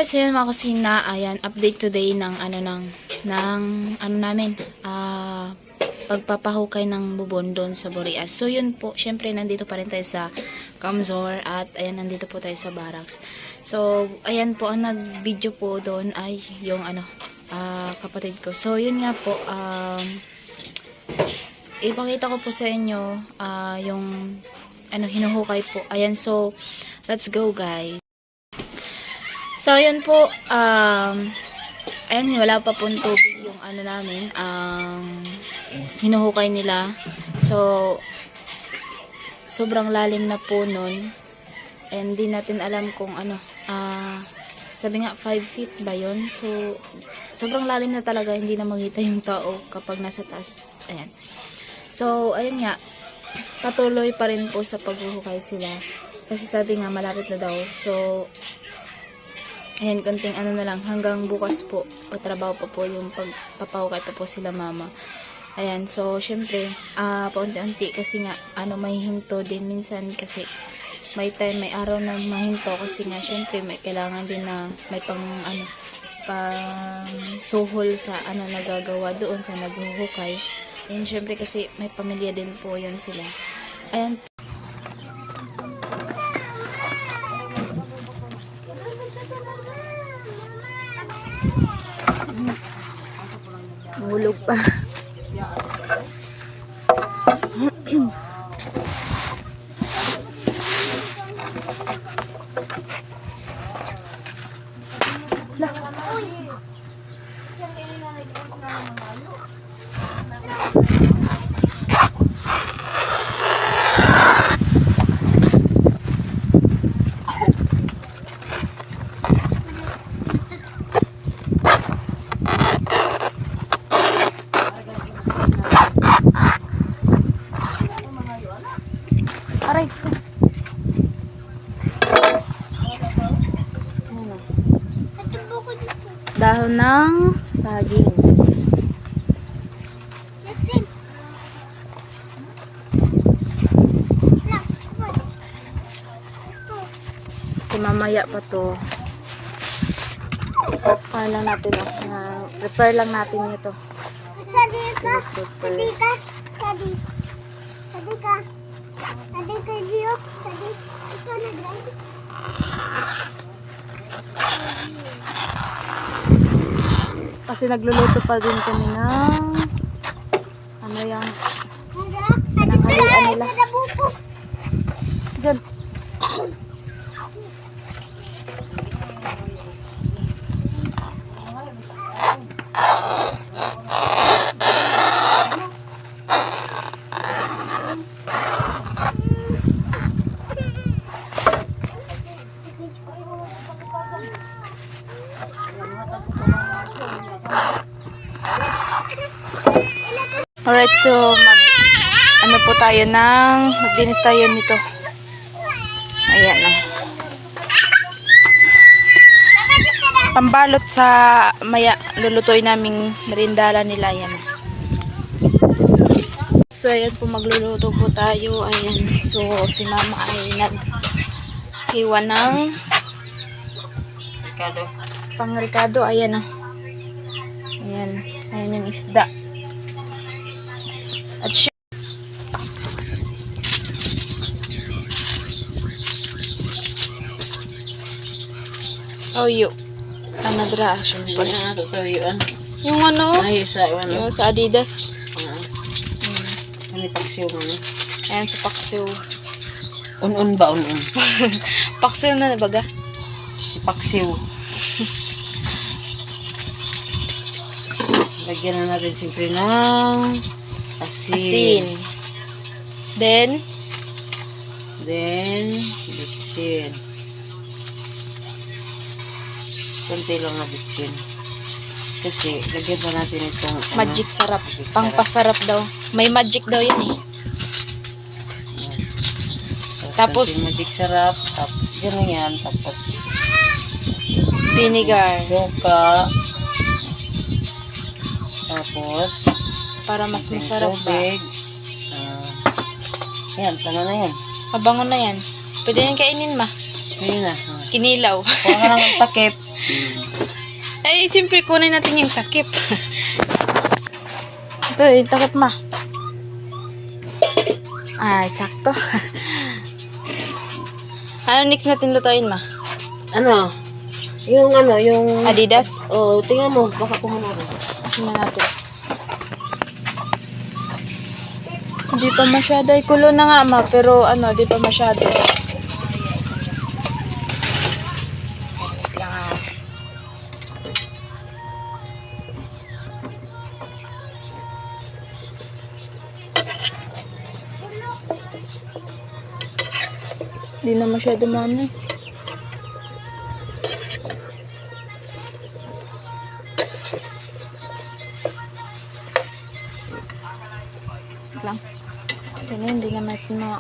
guys, ayun mga kusina, ayan, update today ng namin, pagpapahukay ng bubon doon sa Boreas. So yun po, syempre nandito pa rin tayo sa Kamzor at ayan, nandito po tayo sa Barracks. So, ayan po, ang nag-video po doon ay yung kapatid ko. So yun nga po, ipakita ko po sa inyo yung hinuhukay po. Ayan, so let's go guys. So ayun po, ayan, wala pa pong tubig yung namin, hinuhukay nila. So sobrang lalim na po nun, and di natin alam kung sabi nga 5 feet ba yun. So sobrang lalim na talaga, hindi na makita yung tao kapag nasa taas. Ayan. So ayun nga, patuloy pa rin po sa paghuhukay sila kasi sabi nga malapit na daw. So ayan, konting na lang, hanggang bukas po, patrabaho pa po yung pagpapahukay pa po sila mama. Ayan, so syempre, paunti-unti kasi nga, may hinto din minsan kasi may time, may araw na mahinto kasi nga, syempre, may kailangan din na may pang suhol sa nagagawa doon sa naghuhukay. Ayan, syempre kasi may pamilya din po yun sila. Ayan. Hulog pa. Aray. Dahon ng saging. Kasi mamaya pa to. Paano lang natin prepare lang natin ito. Sadika. Sadika. Sadika. Sadika Gio. Sadika. Ikaw na drive. Kasi nagluluto pa din kami ng yung nanghalian nila. Diyan. Alright, so po tayo maglinis tayo nito. Ayan na. Pambalot sa maya lulutuin naming merindala nila. Ayan. So ayan po, magluluto po tayo. Ayan. So si mama ay naghiwa ng pang-ricado. Ayan na. Ayan. Ayan yung isda. At toyo. Tanadra. Yung yung sa Adidas. Ano paksiw mo? Ayan sa paksiw. Un-un ba? Un-un? Paksiw na baga? Si paksiw. Lagyan na natin siyempre ng asin. Then bitsin. Kunti lang na bitsin. Kasi lagyan pa natin itong magic sarap. Pangpasarap daw. May magic daw yan eh. Tapos magic sarap. Tapos yan. Tapos vinegar. Yoka. Tapos para mas masarap ba? Yan, tama na yan. Mabango na yan. Pwede nang kainin ma. Ayun na. Kinilaw. Kuha ka ng takip. Ay, siyempre kunin natin yung takip. Ito, yung takip ma. Ay, sakto. Ano next natin lutuin ma? Ano? Yung Adidas? oh, tingnan mo, baka kumuha rin. Tingnan natin. Hindi pa masyado. Ay, kulo na nga ma, pero ano, di pa masyado. Wait lang ah. Di na masyado mami. Wait lang. Ganyan, hindi na natin mga...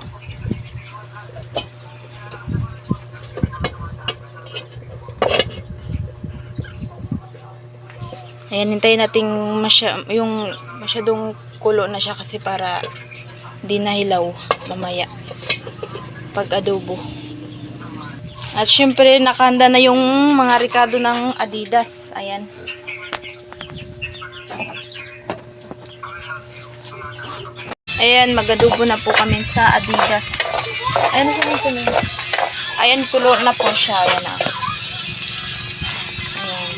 Ayan, hintayin natin yung masyadong kulo na siya kasi para di nahilaw mamaya pag adobo. At syempre nakahanda na yung mga ricado ng Adidas. Ayan. Ayan, mag-adobo na po kami sa Adidas. Ayan, ayan, kulo na po siya. Ayan na. Ayan.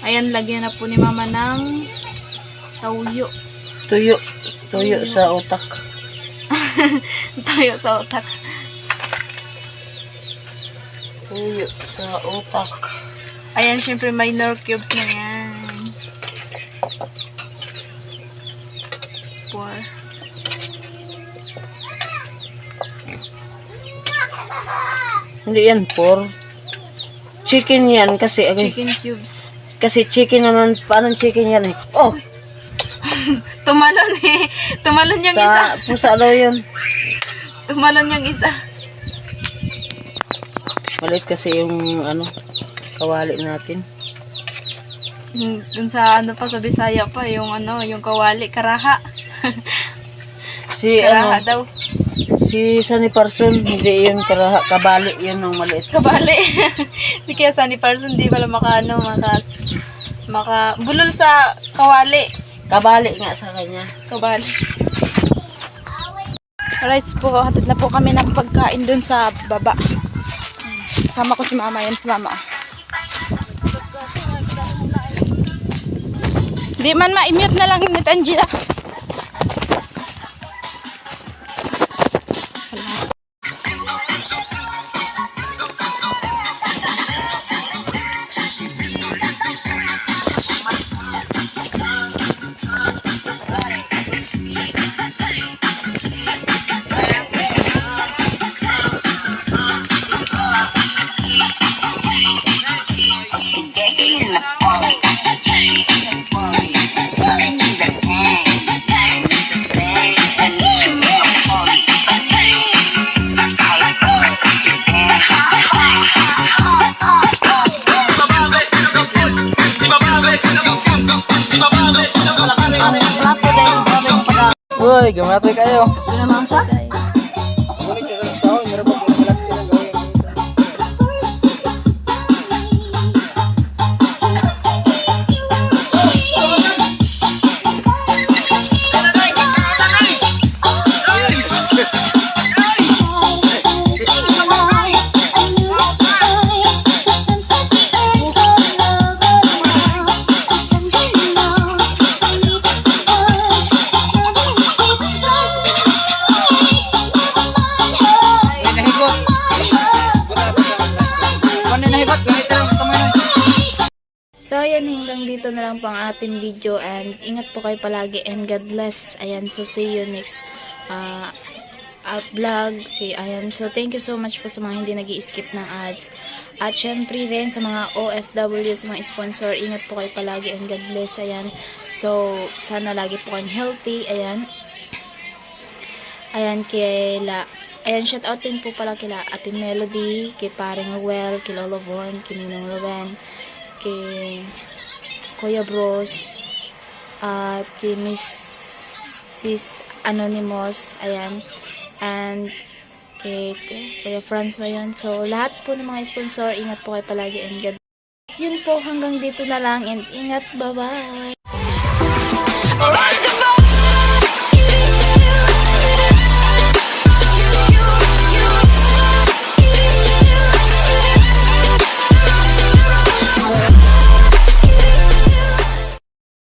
Ayan, lagyan na po ni mama ng tawyo. Tuyo. Tuyo sa utak. Toyo sa utak. Tuyo sa utak. Ayan, syempre minor cubes na yan. 4. Hindi yan, 4. Chicken yan kasi, Chicken cubes. kasi chicken naman, paano chicken yan eh? Oh, Tumalon eh. Tumalon yung isa. sa pusa daw yun. Tumalon yung isa. Maliit kasi yung kawali natin. Dun sa ano pa, sa Bisaya pa, yung yung kawali, karaha. Si Karaha daw. si Sunny Parson, hindi yun karaha, kabali yun ng maliit. Kabali. Si Kaya Sunny Parson, di pala bulol sa kawali. Kabali nga sa kanya. Kabali. Alright po, hatid na po kami ng pagkain dun sa baba. Sama ko si mama, yan si mama. Di man ma-mute na lang ni Tanjira. Uy, gamatoy kayo. So, ayan, hanggang dito na lang po ang ating video and ingat po kayo palagi and God bless. Ayan, so see you next vlog. Ayan, so thank you so much po sa mga hindi nag-i-skip ng ads. At syempre rin sa mga OFW, sa mga sponsor, ingat po kayo palagi and God bless. Ayan, so sana lagi po kayong healthy. Ayan, ayan, shout out din po pala kila Ate Melody, kay Paring Ruel, kay Lolo Von, kay Ninong Loven, kay Kuya Bros, at kay Mrs. Anonymous, ayan, and kay Kuya Franz ba yun? So, lahat po ng mga sponsor, ingat po kayo palagi and God. Yun po, hanggang dito na lang and ingat, bye-bye!